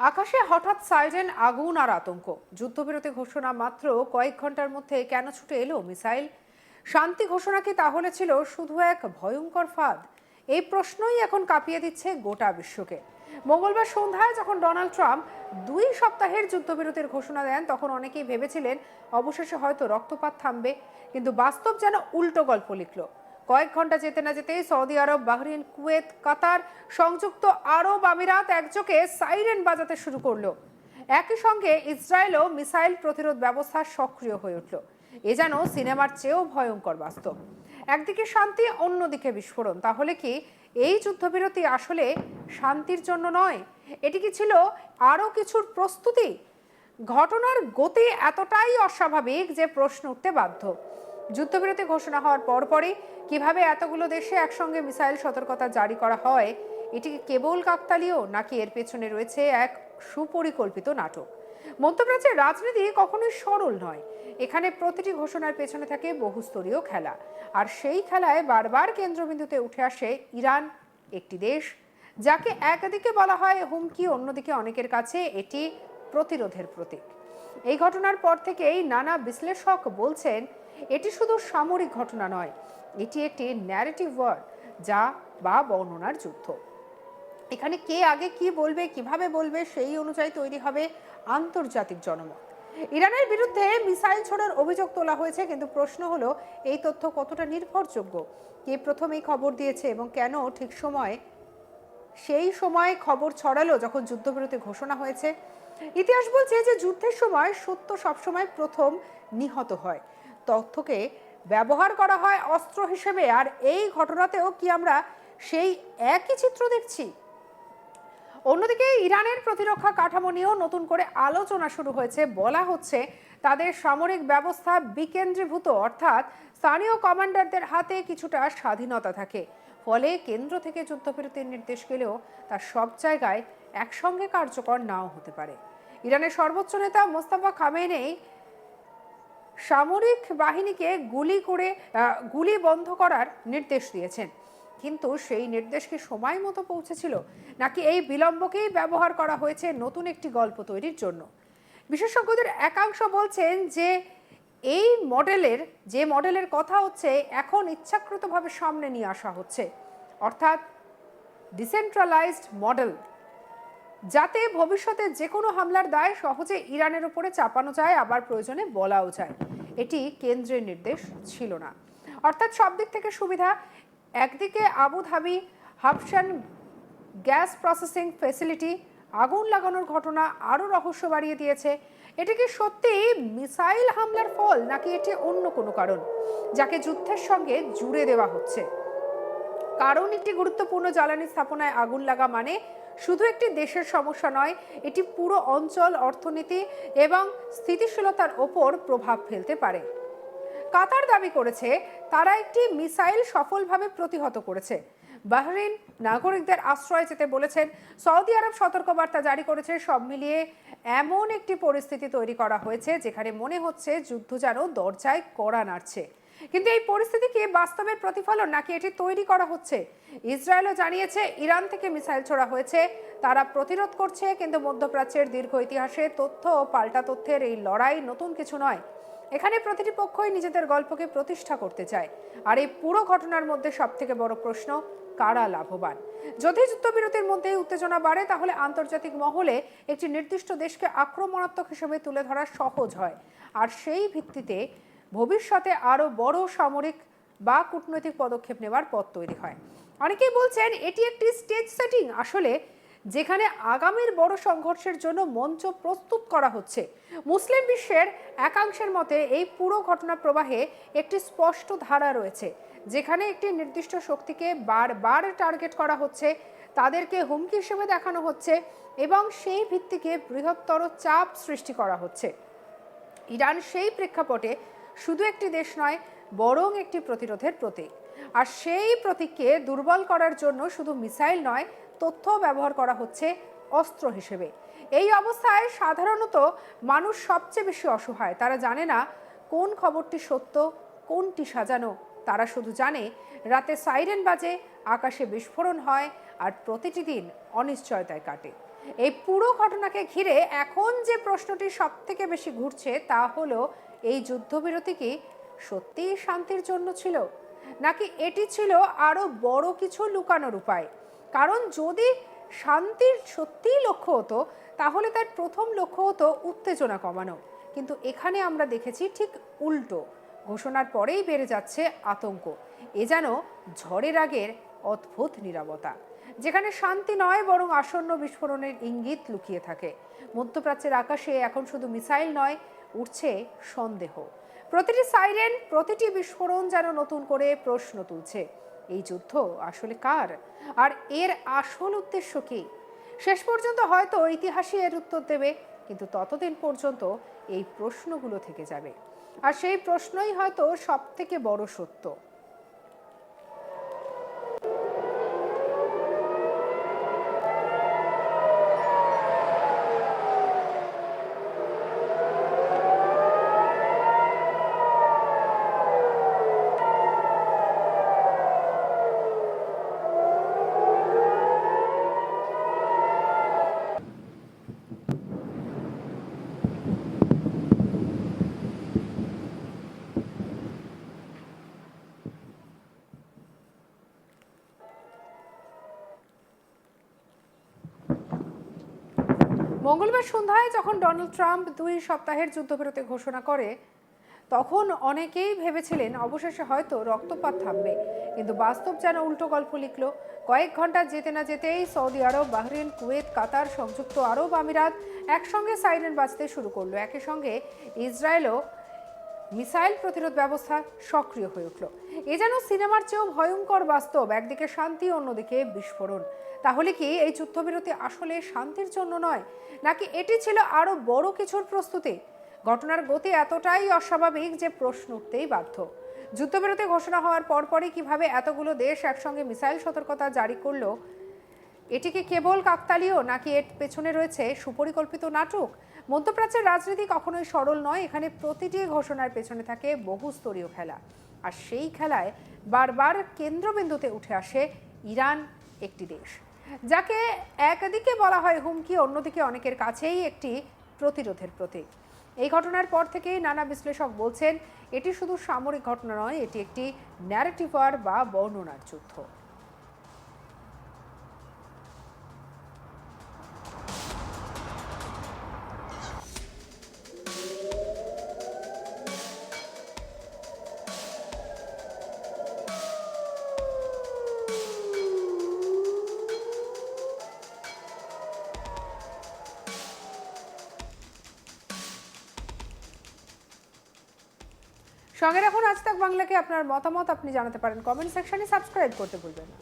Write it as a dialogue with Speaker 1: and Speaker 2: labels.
Speaker 1: আকাশে হঠাৎ সাইরেন, আগুন আর আতঙ্ক। যুদ্ধবিরতি ঘোষণা মাত্র কয়েক ঘন্টার মধ্যে কেন ছুটে এলো মিসাইল? শান্তি ঘোষণা কি তাহলে ছিল শুধু এক ভয়ঙ্কর ফাঁদ? এই প্রশ্নই এখন কাঁপিয়ে দিচ্ছে গোটা বিশ্বকে। মঙ্গলবার সন্ধ্যায় যখন ডোনাল্ড ট্রাম্প 2 সপ্তাহের যুদ্ধবিরতির ঘোষণা দেন, তখন অনেকেই ভেবেছিলেন অবশেষে হয়তো রক্তপাত থামবে। কিন্তু বাস্তব যেন উল্টো গল্প লিখলো। কয়েক ঘন্টা যেতে না যেতেই সৌদি আরব, বাহরিন, কুয়েত, কাতার, সংযুক্ত আরব আমিরাত একযোগে সাইরেন বাজাতে শুরু করলো। একই সঙ্গে ইসরায়েলও মিসাইল প্রতিরোধ ব্যবস্থা সক্রিয় হয়ে উঠল। এ যেন সিনেমার চেয়েও ভয়ঙ্কর বাস্তব। একদিকে শান্তি, অন্যদিকে বিস্ফোরণ। তাহলে কি এই যুদ্ধবিরতি আসলে শান্তির জন্য নয়? এটি কি ছিল আরও কিছুর প্রস্তুতি? ঘটনার গতি এতটাই অস্বাভাবিক যে প্রশ্ন উঠতে বাধ্য। যুদ্ধবিরতি ঘোষণা হওয়ার পরপরই কিভাবে এতগুলো দেশে একসঙ্গে মিসাইল সতর্কতা জারি করা হয়? এটি কেবল কাকতালীয়, নাকি এর পেছনে রয়েছে এক সুপরিকল্পিত নাটক? মধ্যপ্রাচ্যের রাজনীতি কখনোই সরল নয়। এখানে প্রতিটি ঘোষণার পেছনে থাকে বহুস্তরীয় খেলা। আর সেই খেলায় বারবার কেন্দ্রবিন্দুতে উঠে আসে ইরান, একটি দেশ যাকে একদিকে বলা হয় হুমকি, অন্যদিকে অনেকের কাছে এটি প্রতিরোধের প্রতীক। এই ঘটনার পর থেকেই নানা বিশ্লেষক বলছেন এটি শুধু সামরিক ঘটনা নয়, এটি একটি ন্যারেটিভ ওয়ার, যা বা বর্ণনার যুদ্ধ। এখানে কে আগে কি বলবে, কিভাবে বলবে, সেই অনুযায়ী তৈরি হবে আন্তর্জাতিক জনমত। ইরানের বিরুদ্ধে মিসাইল ছোড়ার অভিযোগ তোলা হয়েছে, কিন্তু প্রশ্ন হলো এই তথ্য কতটা নির্ভরযোগ্য? কে প্রথম এই খবর দিয়েছে এবং কেন ঠিক সেই সময় খবর ছড়ালো যখন যুদ্ধবিরতি ঘোষণা হয়েছে? ইতিহাস বলছে যে যুদ্ধের সময় সত্য সবসময় প্রথম নিহত হয়, তথ্যকে ব্যবহার করা হয় অস্ত্র হিসেবে। আর এই ঘটনাতেও কি আমরা সেই একই চিত্র দেখছি? অন্যদিকে ইরানের প্রতিরক্ষা কাঠামো নিয়েও নতুন করে আলোচনা শুরু হয়েছে। বলা হচ্ছে তাদের সামরিক ব্যবস্থা বিকেন্দ্রীভূত, অর্থাৎ স্থানীয় কমান্ডারদের হাতে কিছুটা স্বাধীনতা থাকে। ফলে কেন্দ্র থেকে যুদ্ধবিরতির নির্দেশ গেলেও তা সব জায়গায় একসঙ্গে কার্যকর নাও হতে পারে। ইরানের সর্বোচ্চ নেতা মোস্তাফা খামেনেই সামরিক বাহিনীকে গুলি বন্ধ করার নির্দেশ দিয়েছেন। কিন্তু সেই নির্দেশ কি সময় মতো পৌঁছেছিল, নাকি এই বিলম্বকেই ব্যবহার করা হয়েছে নতুন একটি গল্প তৈরির জন্য? বিশেষজ্ঞদের একাংশ বলছেন যে এই মডেলের কথা হচ্ছে এখন ইচ্ছাকৃতভাবে সামনে নিয়ে আসা হচ্ছে, অর্থাৎ ডিসেন্ট্রালাইজড মডেল, যাতে ভবিষ্যতে যে কোনো হামলার দায় সহজে ইরানের উপরে চাপানো যায়, আবার প্রয়োজনে বলাও যায় এটি কেন্দ্রের নির্দেশ ছিল না। অর্থাৎ সব দিক থেকে সুবিধা। একদিকে আবুধাবি হাফশান গ্যাস প্রসেসিং ফ্যাসিলিটি আগুন লাগানোর ঘটনা আরও রহস্য বাড়িয়ে দিয়েছে। এটি কি সত্যি মিসাইল হামলার ফল, নাকি এটি অন্য কোনো কারণ যাকে যুদ্ধের সঙ্গে জুড়ে দেওয়া হচ্ছে? কারণ একটি গুরুত্বপূর্ণ জ্বালানি স্থাপনায় আগুন লাগা মানে শুধু একটি দেশের সমস্যা নয়, এটি পুরো অঞ্চল, অর্থনীতি এবং স্থিতিশীলতার ওপর প্রভাব ফেলতে পারে। কাতার দাবি করেছে তারা একটি মিসাইল সফলভাবে প্রতিহত করেছে। বাহরিন নাগরিকদের আশ্রয় যেতে বলেছেন। সৌদি আরব সতর্কবার্তা জারি করেছে। সব মিলিয়ে এমন একটি পরিস্থিতি তৈরি করা হয়েছে যেখানে মনে হচ্ছে যুদ্ধ যেন দরজায় কড়া নাড়ছে। কিন্তু এই পরিস্থিতি কি বাস্তবের প্রতিফলন, নাকি এটি তৈরি করা হচ্ছে? ইসরায়েলও জানিয়েছে ইরান থেকে মিসাইল ছোড়া হয়েছে, তারা প্রতিরোধ করছে। কিন্তু মধ্যপ্রাচ্যের দীর্ঘ ইতিহাসে তথ্য ও পাল্টা তথ্যের এই লড়াই নতুন কিছু নয়। এখানে প্রতিটি পক্ষই নিজেদের গল্পকে প্রতিষ্ঠা করতে চায়। আর এই পুরো ঘটনার মধ্যে সবথেকে বড় প্রশ্ন, কারা লাভবান? যদি যুদ্ধবিরতির মধ্যেই উত্তেজনা বাড়ে, তাহলে আন্তর্জাতিক মহলে একটি নির্দিষ্ট দেশকে আক্রমণাত্মক হিসেবে তুলে ধরা সহজ হয়। আর সেই ভিত্তিতে ভবিষ্যতে আরও বড় সামরিক বা কূটনৈতিক পদক্ষেপ নেওয়ার পথ তৈরি হয়। অনেকেই বলছেন এটি একটি স্টেজ সেটিং, আসলে যেখানে আগামীর বড় সংঘর্ষের জন্য মঞ্চ প্রস্তুত করা হচ্ছে। মুসলিম বিশ্বের একাংশের মতে এই পুরো ঘটনা প্রবাহে একটি স্পষ্ট ধারা রয়েছে, যেখানে একটি নির্দিষ্ট শক্তিকে বারবার টার্গেট করা হচ্ছে, তাদেরকে হুমকি হিসেবে দেখানো হচ্ছে এবং সেই ভিত্তিকে বৃহত্তর চাপ সৃষ্টি করা হচ্ছে। ইরান সেই প্রেক্ষাপটে শুধু একটি দেশ নয়, বরং একটি প্রতিরোধের প্রতীক। আর সেই প্রতীককে দুর্বল করার জন্য শুধু মিসাইল নয়, তথ্য ব্যবহার করা হচ্ছে অস্ত্র হিসেবে। এই অবস্থায় সাধারণত মানুষ সবচেয়ে বেশি অসহায়। তারা জানে না কোন খবরটি সত্য, কোনটি সাজানো। তারা শুধু জানে রাতে সাইরেন বাজে, আকাশে বিস্ফোরণ হয় আর প্রতিটি দিন অনিশ্চয়তায় কাটে। এই পুরো ঘটনাকে ঘিরে এখন যে প্রশ্নটি সব থেকে বেশি ঘুরছে তা হলো, এই যুদ্ধবিরতি কি সত্যিই শান্তির জন্য ছিল, নাকি এটি ছিল আরো বড় কিছু লুকানোর উপায়? কারণ যদি শান্তির সত্যিই লক্ষ্য হতো, তাহলে তার প্রথম লক্ষ্য হতো উত্তেজনা কমানো। কিন্তু এখানে আমরা দেখেছি ঠিক উল্টো। ঘোষণার পরেই বেড়ে যাচ্ছে আতঙ্ক। এ যেন ঝড়ের আগের অদ্ভুত নীরবতা, যেখানে শান্তি নয় বরং আসন্ন বিস্ফোরণের ইঙ্গিত লুকিয়ে থাকে। মধ্যপ্রাচ্যের আকাশে এখন শুধু মিসাইল নয়, উঠছে সন্দেহ। প্রতিটি সাইরেন, প্রতিটি বিস্ফোরণ যেন নতুন করে প্রশ্ন তুলছে, এই যুদ্ধ আসলে কার, আর এর আসল উদ্দেশ্য কি? শেষ পর্যন্ত হয়তো ইতিহাসই এর উত্তর দেবে, কিন্তু ততদিন পর্যন্ত এই প্রশ্নগুলো থেকে যাবে। আর সেই প্রশ্নই হয়তো সব থেকে বড় সত্য। মঙ্গলবার সন্ধ্যায় যখন ডোনাল্ড ট্রাম্প 2 সপ্তাহের যুদ্ধবিরতি ঘোষণা করে, তখন অনেকেই ভেবেছিলেন অবশেষে হয়তো রক্তপাত থামবে। কিন্তু বাস্তব যেন উল্টো গল্প লিখল। কয়েক ঘন্টা যেতে না যেতেই সৌদি আরব, বাহরিন, কুয়েত, কাতার, সংযুক্ত আরব আমিরাত একসঙ্গে সাইরেন বাজতে শুরু করলো। একই সঙ্গে ইসরায়েলও মিসাইল প্রতিরোধ ব্যবস্থা সক্রিয় হয়ে উঠল। এ যেন সিনেমার চেয়েও ভয়ঙ্কর বাস্তব। একদিকে শান্তি, অন্যদিকে বিস্ফোরণ। তাহলে কি এই যুদ্ধবিরতি আসলে শান্তির জন্য নয়, নাকি এটি ছিল আরো বড় কিছুর প্রস্তুতি? ঘটনার গতি এতটাই অস্বাভাবিক যে প্রশ্ন উঠতেই বাধ্য। যুদ্ধবিরতি ঘোষণা হওয়ার পরপরই কিভাবে এতগুলো দেশ একসঙ্গে মিসাইল সতর্কতা জারি করলো? এটি কি কেবল কাকতালীয়, নাকি এর পেছনে রয়েছে সুপরিকল্পিত নাটক? মধ্যপ্রাচ্যের রাজনীতি কখনোই সরল নয়। এখানে প্রতিটি ঘোষণার পেছনে থাকে বহুস্তরীয় খেলা। আর সেই খেলায় বারবার কেন্দ্রবিন্দুতে উঠে আসে ইরান, একটি দেশ যাকে একদিকে বলা হয় হুমকি, অন্যদিকে অনেকের কাছেই একটি প্রতিরোধের প্রতীক। এই ঘটনার পর থেকেই নানা বিশ্লেষক বলছেন, এটি শুধু সামরিক ঘটনা নয়, এটি একটি ন্যারেটিভ ওয়ার বা বর্ণনার যুদ্ধ। সঙ্গে রাখুন আজ তাক বাংলাকে। আপনার মতামত আপনি জানাতে পারেন কমেন্ট সেকশনে, সাবস্ক্রাইব করতে ভুলবেন না।